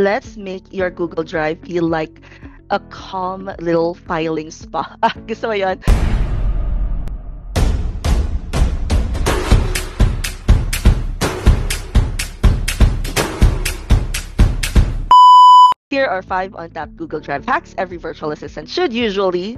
Let's make your Google Drive feel like a calm little filing spa. Gusto mo yun? Here are 5 untapped Google Drive hacks every virtual assistant should usually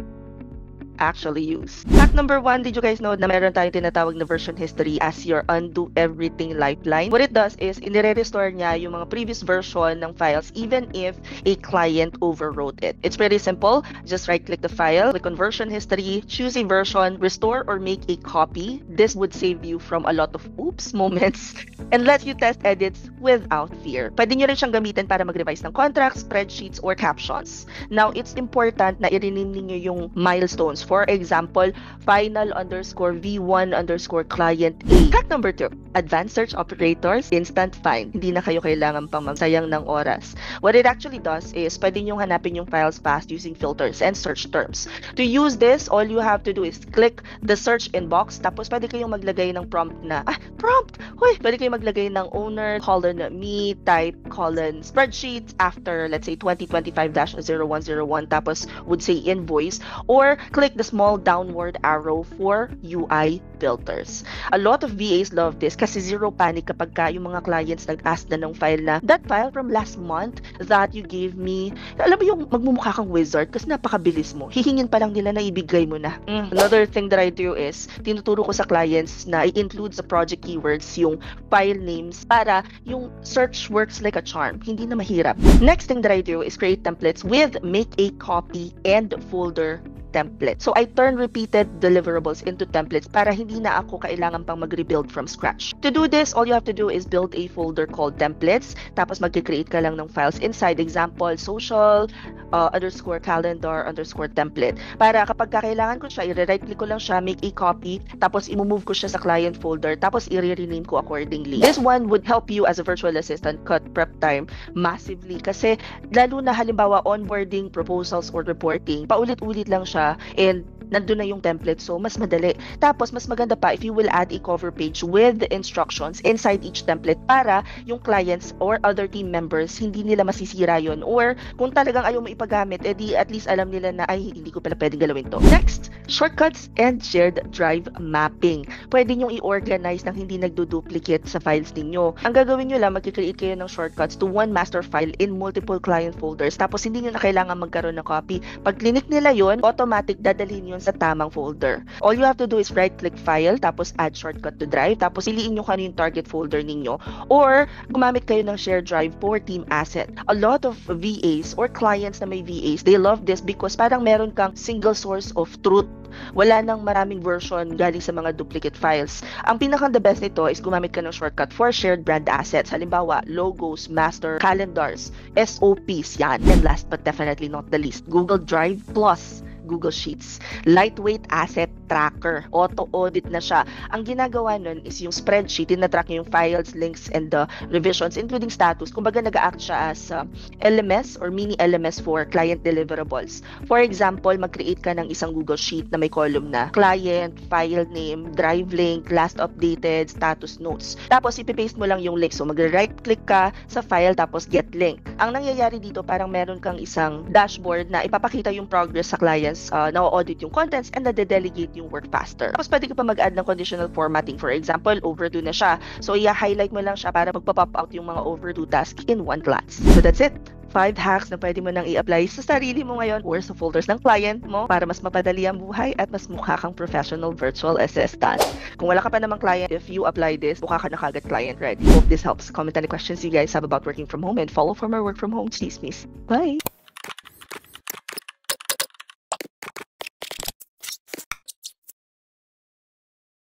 actually use. Hack number 1, did you guys know na meron tayong tinatawag na version history as your undo everything lifeline? What it does is, inire-restore niya yung mga previous version ng files even if a client overwrote it. It's pretty simple. Just right-click the file, click on version history, choose a version, restore or make a copy. This would save you from a lot of oops moments and let you test edits without fear. Pwede nyo rin siyang gamitin para mag-revise ng contracts, spreadsheets, or captions. Now, it's important na i-rename ninyo yung milestones. For example, final_v1_client A. Hack number 2, advanced search operators, instant find. Hindi na kayo kailangan pang magsayang ng oras. What it actually does is, pwede nyo hanapin yung files fast using filters and search terms. To use this, all you have to do is click the search inbox, tapos pwede kayong maglagay ng prompt na, prompt! Huy! Pwede kayong maglagay ng owner, colon me, type, colon spreadsheets, after, let's say, 2025-0101, tapos would say invoice, or click the small downward arrow for UI filters. A lot of VAs love this kasi zero panic kapag yung mga clients nag-ask na ng file na, that file from last month that you gave me, alam mo yung magmumukha kang wizard kasi napakabilis mo. Hihingin pa lang nila na ibigay mo na. Another thing that I do is, tinuturo ko sa clients na i-include sa project keywords yung file names para yung search works like a charm. Hindi na mahirap. Next thing that I do is create templates with make a copy and folder template. So I turn repeated deliverables into templates para hindi na ako kailangan pang mag-rebuild from scratch. To do this, all you have to do is build a folder called templates, tapos mag-create ka lang ng files inside, example, social, _calendar _template. Para kapag kailangan ko siya, i-right click ko lang siya, make a copy, tapos i-move ko siya sa client folder, tapos i-rename ko accordingly. This one would help you as a virtual assistant cut prep time massively kasi lalo na halimbawa onboarding, proposals, or reporting, paulit-ulit lang siya and nandun na yung template, so mas madali. Tapos, mas maganda pa if you will add a cover page with the instructions inside each template para yung clients or other team members, hindi nila masisira yun. Or, kung talagang ayaw mo ipagamit, edi at least alam nila na, ay, hindi ko pala pwedeng galawin to. Next, shortcuts and shared drive mapping. Pwede nyong i-organize nang hindi nagdo-duplicate sa files ninyo. Ang gagawin nyo lang, mag-create kayo ng shortcuts to one master file in multiple client folders. Tapos, hindi nyo na kailangan magkaroon ng copy. Pag clinic nila yun, automatic dadalhin yun sa tamang folder. All you have to do is right-click file, tapos add shortcut to drive, tapos piliin nyo kung ano yung target folder ninyo. Or, gumamit kayo ng shared drive for team asset. A lot of VAs or clients na may VAs, they love this because parang meron kang single source of truth. Wala nang maraming version galing sa mga duplicate files. Ang pinaka-the best nito is gumamit ka ng shortcut for shared brand assets. Halimbawa, logos, master, calendars, SOPs, yan. And last but definitely not the least, Google Drive Plus Google Sheets. Lightweight asset tracker. Auto-audit na siya. Ang ginagawa nun is yung spreadsheet, tina-track yung files, links, and the revisions, including status. Kumbaga, nag-act siya as LMS or mini LMS for client deliverables. For example, mag-create ka ng isang Google Sheet na may column na client, file name, drive link, last updated, status notes. Tapos, ipipaste mo lang yung link. So, mag-right-click ka sa file, tapos get link. Ang nangyayari dito, parang meron kang isang dashboard na ipapakita yung progress sa client, na-audit yung contents, and na-delegate yung work faster. Tapos pwede ka pa mag-add ng conditional formatting. For example, overdue na siya. So, i-highlight mo lang siya para magpa-pop out yung mga overdue tasks in one glance. So, that's it. 5 hacks na pwede mo nang i-apply sa sarili mo ngayon or sa folders ng client mo para mas mapadali ang buhay at mas mukha kang professional virtual assistant. Kung wala ka pa namang client, if you apply this, mukha ka na kagad client ready. Hope this helps. Comment any questions you guys have about working from home and follow for more work from home chismis. Bye!